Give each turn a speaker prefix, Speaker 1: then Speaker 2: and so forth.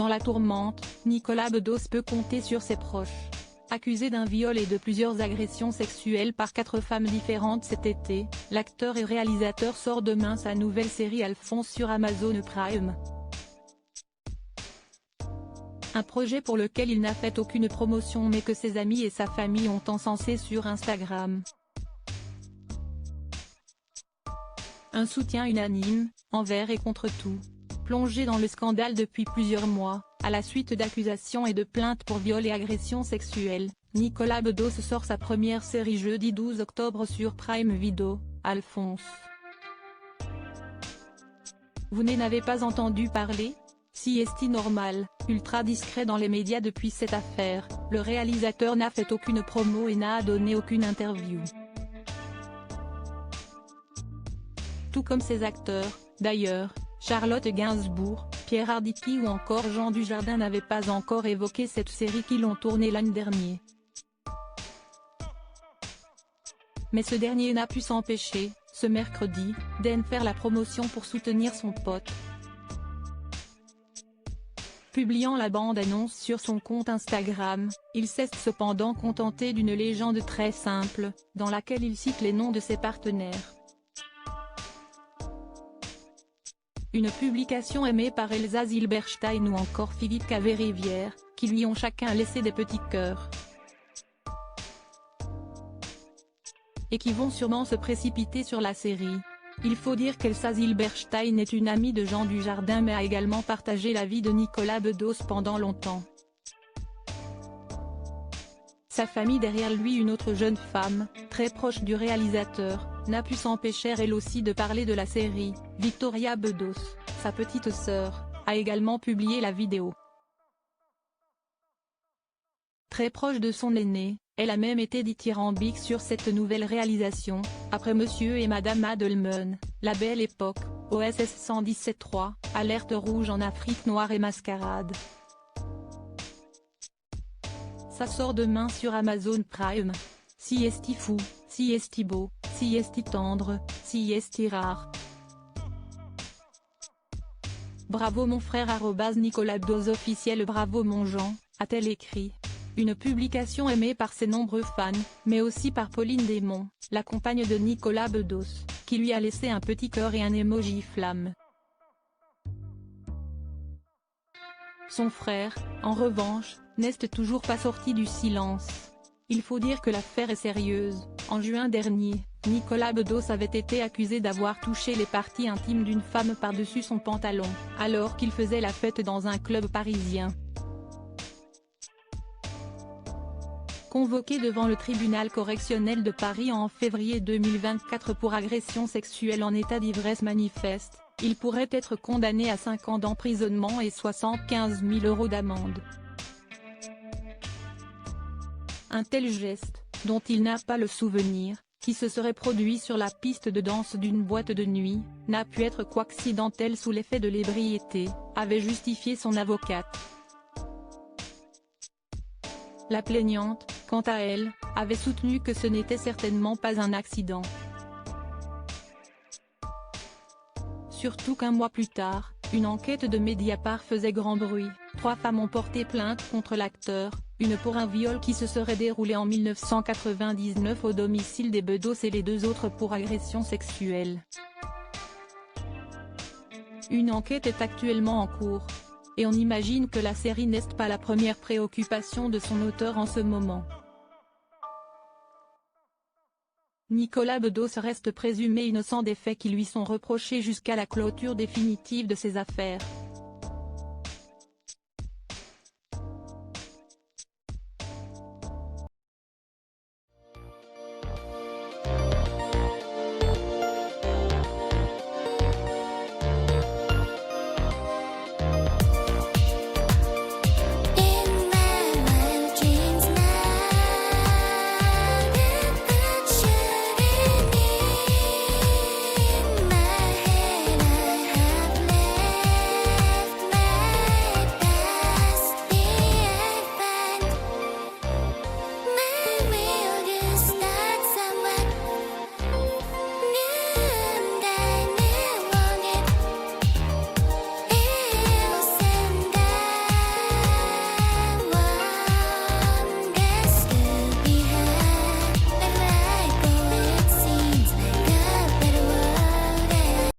Speaker 1: Dans la tourmente, Nicolas Bedos peut compter sur ses proches. Accusé d'un viol et de plusieurs agressions sexuelles par 4 femmes différentes cet été, l'acteur et réalisateur sort demain sa nouvelle série Alphonse sur Amazon Prime. Un projet pour lequel il n'a fait aucune promotion mais que ses amis et sa famille ont encensé sur Instagram. Un soutien unanime, envers et contre tout. Plongé dans le scandale depuis plusieurs mois, à la suite d'accusations et de plaintes pour viol et agressions sexuelles, Nicolas Bedos sort sa première série jeudi 12 octobre sur Prime Video, Alphonse. Vous n'avez pas entendu parler? Si est normal, ultra discret dans les médias depuis cette affaire, le réalisateur n'a fait aucune promo et n'a donné aucune interview. Tout comme ses acteurs, d'ailleurs, Charlotte Gainsbourg, Pierre Arditi ou encore Jean Dujardin n'avaient pas encore évoqué cette série qu'ils ont tournée l'an dernier. Mais ce dernier n'a pu s'empêcher, ce mercredi, d'en faire la promotion pour soutenir son pote. Publiant la bande-annonce sur son compte Instagram, il s'est cependant contenté d'une légende très simple, dans laquelle il cite les noms de ses partenaires. Une publication aimée par Elsa Zilberstein ou encore Philippe Caverivière, qui lui ont chacun laissé des petits cœurs. Et qui vont sûrement se précipiter sur la série. Il faut dire qu'Elsa Zilberstein est une amie de Jean Dujardin mais a également partagé la vie de Nicolas Bedos pendant longtemps. Sa famille derrière lui, une autre jeune femme, très proche du réalisateur, n'a pu s'empêcher elle aussi de parler de la série. Victoria Bedos, sa petite sœur, a également publié la vidéo. Très proche de son aîné, elle a même été dithyrambique sur cette nouvelle réalisation. Après Monsieur et Madame Adelman, La Belle Époque, OSS 117.3, Alerte rouge en Afrique noire et mascarade. Ça sort demain sur Amazon Prime. Si est fou, si est beau, si est tendre, si est rare. Bravo mon frère @Nicolas Bedos officiel. Bravo mon Jean, a-t-elle écrit. Une publication aimée par ses nombreux fans, mais aussi par Pauline Desmond, la compagne de Nicolas Bedos, qui lui a laissé un petit cœur et un emoji flamme. Son frère, en revanche, n'est toujours pas sorti du silence. Il faut dire que l'affaire est sérieuse. En juin dernier, Nicolas Bedos avait été accusé d'avoir touché les parties intimes d'une femme par-dessus son pantalon, alors qu'il faisait la fête dans un club parisien. Convoqué devant le tribunal correctionnel de Paris en février 2024 pour agression sexuelle en état d'ivresse manifeste, il pourrait être condamné à 5 ans d'emprisonnement et 75 000 € d'amende. Un tel geste, dont il n'a pas le souvenir, qui se serait produit sur la piste de danse d'une boîte de nuit, n'a pu être qu'accidentel sous l'effet de l'ébriété, avait justifié son avocate. La plaignante, quant à elle, avait soutenu que ce n'était certainement pas un accident. Surtout qu'un mois plus tard, une enquête de Mediapart faisait grand bruit. 3 femmes ont porté plainte contre l'acteur, une pour un viol qui se serait déroulé en 1999 au domicile des Bedos et les 2 autres pour agression sexuelle. Une enquête est actuellement en cours. Et on imagine que la série n'est pas la première préoccupation de son auteur en ce moment. Nicolas Bedos reste présumé innocent des faits qui lui sont reprochés jusqu'à la clôture définitive de ses affaires.